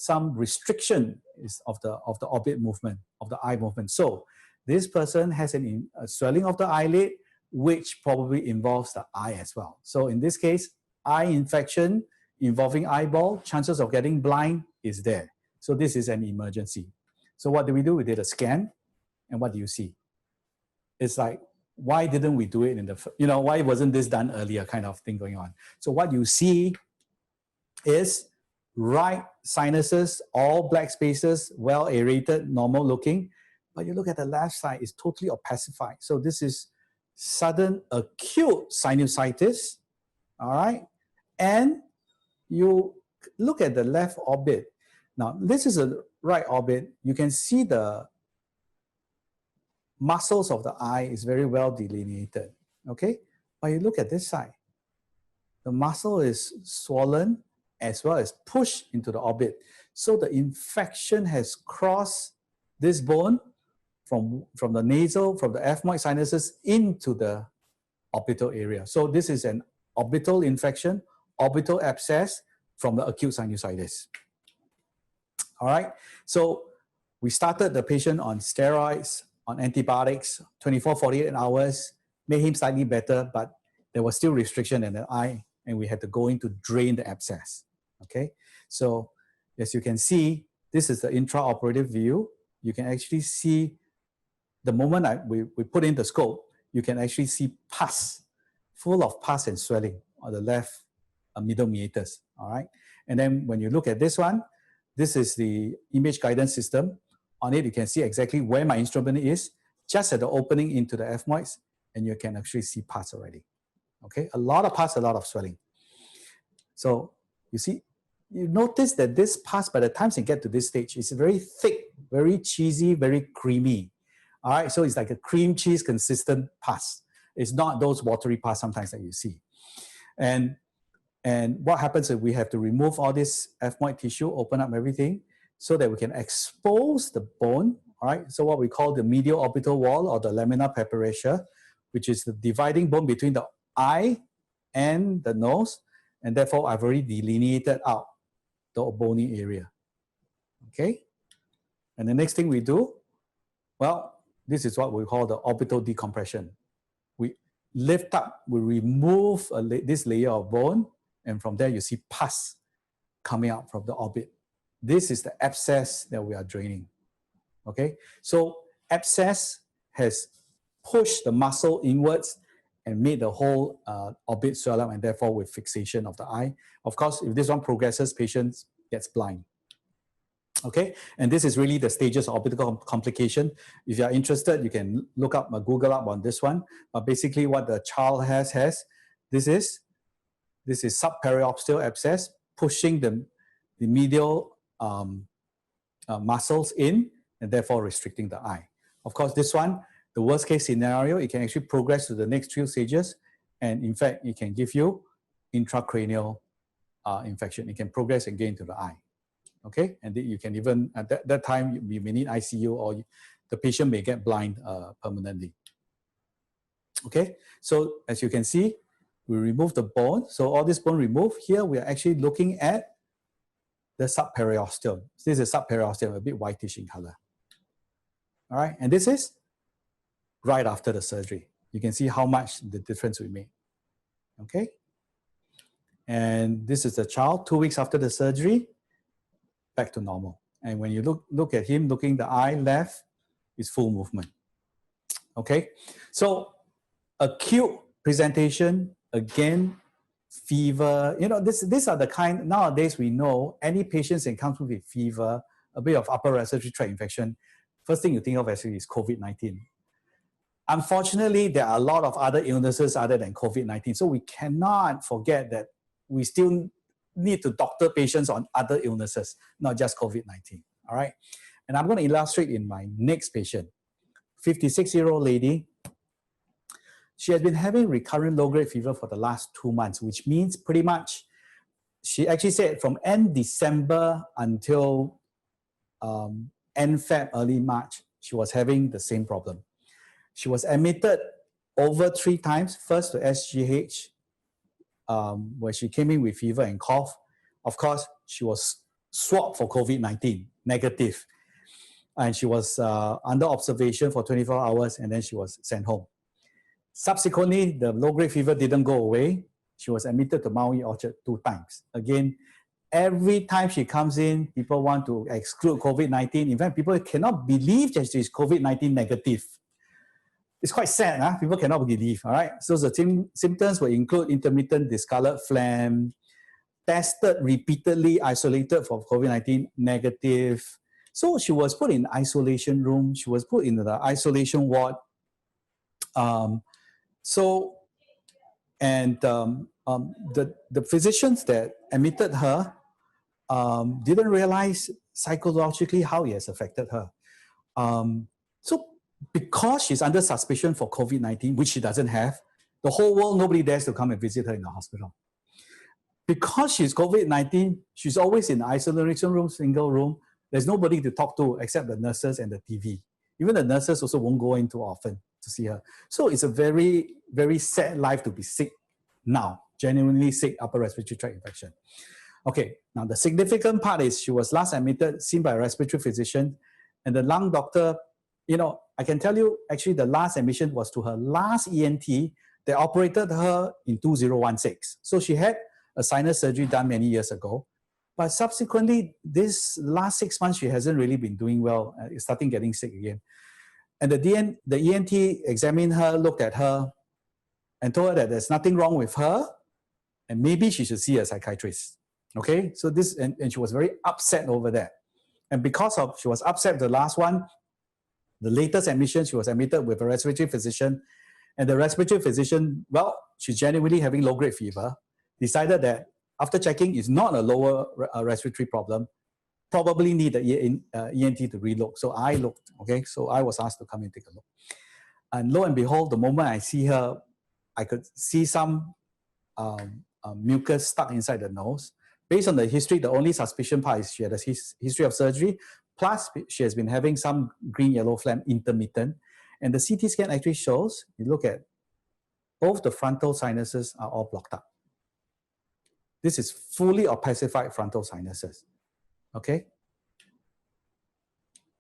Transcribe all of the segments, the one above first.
some restriction of the orbit movement, of the eye movement. So this person has a swelling of the eyelid, which probably involves the eye as well. So in this case, eye infection involving eyeball, chances of getting blind is there. So this is an emergency. So what do? We did a scan, and what do you see? It's like, why didn't we do it in the, why wasn't this done earlier kind of thing going on? So what you see is right sinuses, all black spaces, well aerated, normal looking. But you look at the left side, it's totally opacified. So this is sudden acute sinusitis, all right? And you look at the left orbit. Now, this is a right orbit. You can see the muscles of the eye is very well delineated, okay? But you look at this side, the muscle is swollen as well as pushed into the orbit. So the infection has crossed this bone from the nasal, from the ethmoid sinuses into the orbital area. So this is an orbital infection, orbital abscess from the acute sinusitis. All right, so we started the patient on steroids, on antibiotics, 24, 48 hours, made him slightly better, but there was still restriction in the eye, and we had to go in to drain the abscess, okay? So as you can see, this is the intraoperative view. You can actually see the moment we put in the scope, you can actually see pus, full of pus and swelling on the left middle meatus, all right? And then when you look at this one, this is the image guidance system. On it, you can see exactly where my instrument is, just at the opening into the ethmoids, and you can actually see pus already. Okay, a lot of pus, a lot of swelling. So you see, you notice that this pus, by the time you get to this stage, is very thick, very cheesy, very creamy. All right, so it's like a cream cheese consistent pus. It's not those watery pus sometimes that you see. And what happens is we have to remove all this ethmoid tissue, open up everything, so that we can expose the bone, all right? So what we call the medial orbital wall or the lamina papyracea, which is the dividing bone between the eye and the nose, and therefore I've already delineated out the bony area, okay? And the next thing we do, well, this is what we call the orbital decompression. We lift up, we remove this layer of bone, and from there you see pus coming out from the orbit. This is the abscess that we are draining, okay? So abscess has pushed the muscle inwards and made the whole orbit swell up, and therefore with fixation of the eye. Of course, if this one progresses, patient gets blind. Okay, and this is really the stages of orbital complication. If you are interested, you can look up, Google up on this one. But basically what the child has, this is subperiosteal abscess, pushing the medial muscles in, and therefore restricting the eye. Of course, this one, the worst case scenario, it can actually progress to the next 2 stages, and in fact, it can give you intracranial infection. It can progress and get into the eye. Okay, and you can even, at that time, you may need ICU, or the patient may get blind permanently. Okay, so as you can see, we remove the bone. So all this bone removed. Here, we are actually looking at the subperiosteum. This is subperiosteum, a bit whitish in color. All right, and this is right after the surgery. You can see how much the difference we made. Okay, and this is the child 2 weeks after the surgery, back to normal. And when you look at him, looking the eye left, is full movement. Okay, so acute presentation, again, fever. You know, these are the kind, nowadays we know any patients that comes with fever, a bit of upper respiratory tract infection, first thing you think of actually is COVID-19. Unfortunately, there are a lot of other illnesses other than COVID-19. So we cannot forget that we still need to doctor patients on other illnesses, not just COVID-19, all right? And I'm going to illustrate in my next patient, 56-year-old lady. She has been having recurrent low-grade fever for the last 2 months, which means pretty much, she actually said from end December until end Feb, early March, she was having the same problem. She was admitted over 3 times, first to SGH, where she came in with fever and cough. Of course, she was swab for COVID-19, negative. And she was under observation for 24 hours and then she was sent home. Subsequently, the low-grade fever didn't go away. She was admitted to Maui Orchard 2 times. Again, every time she comes in, people want to exclude COVID-19. In fact, people cannot believe that she's COVID-19 negative. It's quite sad, huh? People cannot believe, all right? So the symptoms will include intermittent discolored phlegm, tested repeatedly, isolated for COVID-19, negative. So she was put in isolation room. She was put in the isolation ward. The physicians that admitted her didn't realize psychologically how it has affected her. So because she's under suspicion for COVID-19, which she doesn't have, the whole world, nobody dares to come and visit her in the hospital. Because she's COVID-19, she's always in the isolation room, single room. There's nobody to talk to except the nurses and the TV. Even the nurses also won't go in too often to see her. So it's a very, very sad life to be sick now, genuinely sick, upper respiratory tract infection. Okay, now the significant part is she was last admitted, seen by a respiratory physician, and the lung doctor, you know, I can tell you, actually the last admission was to her last ENT that operated her in 2016. So she had a sinus surgery done many years ago. But subsequently, this last 6 months, she hasn't really been doing well, starting getting sick again. And the ENT examined her, looked at her, and told her that there's nothing wrong with her, and maybe she should see a psychiatrist. Okay, so this, and she was very upset over that. And because of, she was upset the last one, the latest admission, she was admitted with a respiratory physician, and the respiratory physician, well, she's genuinely having low-grade fever, decided that after checking, it's not a lower respiratory problem, probably need the ENT to relook. So I looked, okay? So I was asked to come and take a look. And lo and behold, the moment I see her, I could see some mucus stuck inside the nose. Based on the history, the only suspicion part is she had a history of surgery, plus she has been having some green-yellow phlegm intermittent. And the CT scan actually shows, you look at, both the frontal sinuses are all blocked up. This is fully opacified frontal sinuses, okay?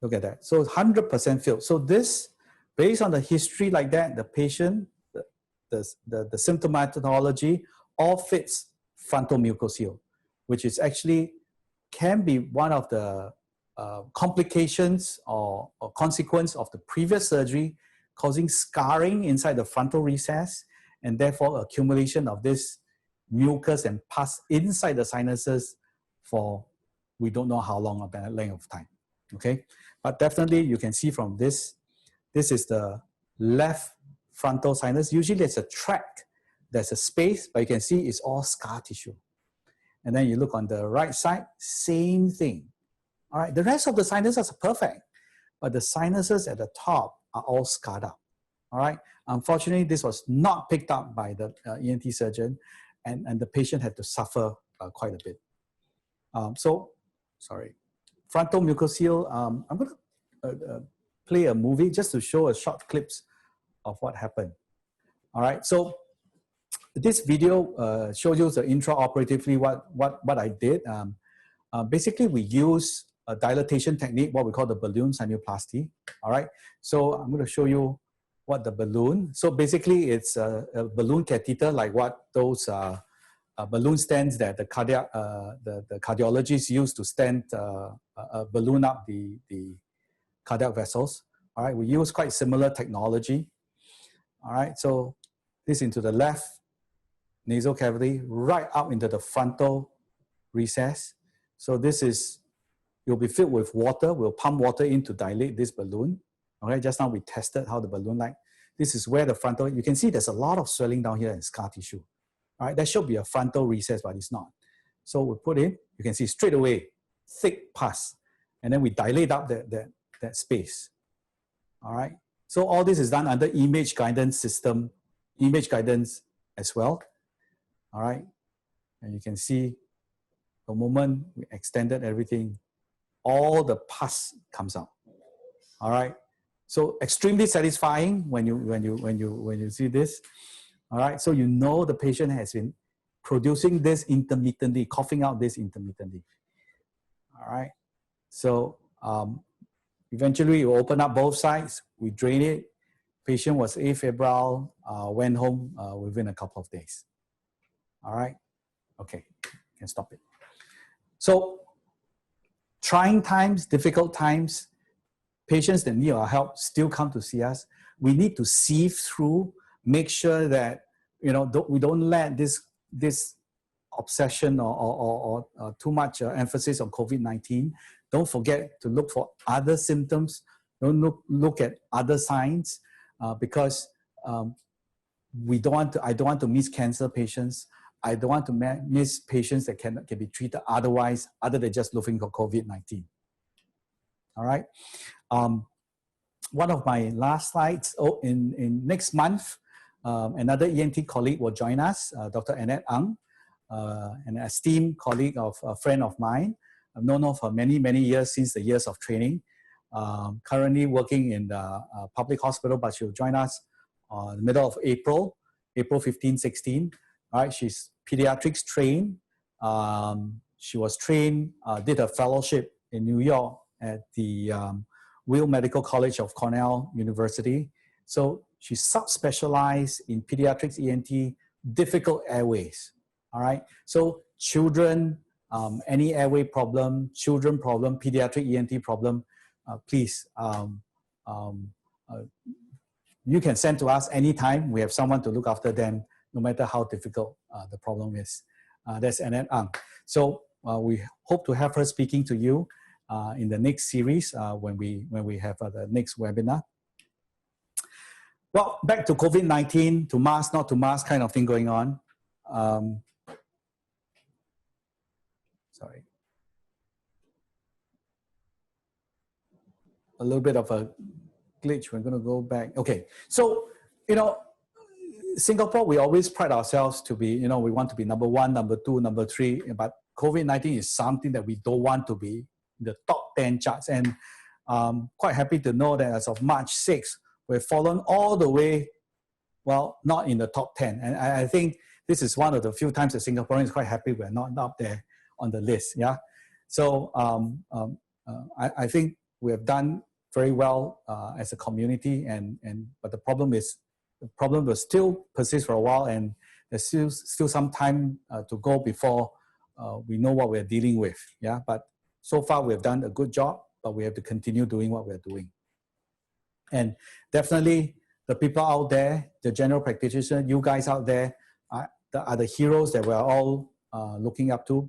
Look at that. So 100% filled. So this, based on the history like that, the patient, the symptomatology all fits frontal mucocele, which is actually, can be one of the complications or consequence of the previous surgery, causing scarring inside the frontal recess, and therefore accumulation of this mucus and pus inside the sinuses for we don't know how long of a length of time, okay? But definitely you can see from this, this is the left frontal sinus. Usually there's a tract, there's a space, but you can see it's all scar tissue. And then you look on the right side, same thing. All right, the rest of the sinuses are perfect, but the sinuses at the top are all scarred up. All right, unfortunately, this was not picked up by the ENT surgeon, and the patient had to suffer quite a bit. Frontal mucocele, I'm going to play a movie just to show a short clips of what happened. All right, so this video shows you the intraoperatively what I did. Basically, we use a dilatation technique, what we call the balloon sinuplasty. All right, so I'm going to show you what the balloon. So basically, it's a balloon catheter like what those balloon stents that the cardiologists use to stent balloon up the cardiac vessels. All right, we use quite similar technology. All right, so this into the left nasal cavity, right up into the frontal recess. So this is, you'll be filled with water. We'll pump water in to dilate this balloon. All right, just now we tested how the balloon like. This is where the frontal, you can see there's a lot of swelling down here in scar tissue. All right, that should be a frontal recess, but it's not. So we put in, you can see straight away, thick pus. And then we dilate up that space. All right, so all this is done under image guidance system, image guidance as well. All right, and you can see the moment we extended everything, all the pus comes out. All right, so extremely satisfying when you see this. All right, so you know the patient has been producing this intermittently, coughing out this intermittently. All right. So eventually we open up both sides, we drain it. Patient was afebrile, went home within a couple of days. All right. Okay, can stop it. So trying times, difficult times, patients that need our help still come to see us. We need to sieve through, make sure that we don't let this obsession or too much emphasis on COVID-19. Don't forget to look for other symptoms. Don't look at other signs because I don't want to miss cancer patients. I don't want to miss patients that can be treated otherwise, other than just looking for COVID-19. All right. One of my last slides, in next month, another ENT colleague will join us, Dr. Annette Ang, an esteemed colleague of a friend of mine. I've known her for many, many years, since the years of training. Currently working in the public hospital, but she'll join us in the middle of April 15, 16. All right, she's pediatrics trained. She was trained, did a fellowship in New York at the Weill Medical College of Cornell University. So she subspecialized in pediatrics ENT, difficult airways. All right, so children, any airway problem, children problem, pediatric ENT problem, please, you can send to us anytime. We have someone to look after them, no matter how difficult the problem is. That's Annette Ang. So we hope to have her speaking to you in the next series when we have the next webinar. Well, back to COVID-19, to mask, not to mask kind of thing going on. Sorry. A little bit of a glitch. We're going to go back. Okay. So, Singapore, we always pride ourselves to be, we want to be number 1, number 2, number 3, but COVID-19 is something that we don't want to be in the top 10 charts. And quite happy to know that as of March 6th, we've fallen all the way, well, not in the top 10. And I think this is one of the few times that Singaporeans are quite happy we're not up there on the list. Yeah. So I think we have done very well as a community, but the problem will still persist for a while, and there's still some time to go before we know what we're dealing with. Yeah, but so far we have done a good job, but we have to continue doing what we're doing. And definitely the people out there, the general practitioners, you guys out there are the heroes that we're all looking up to.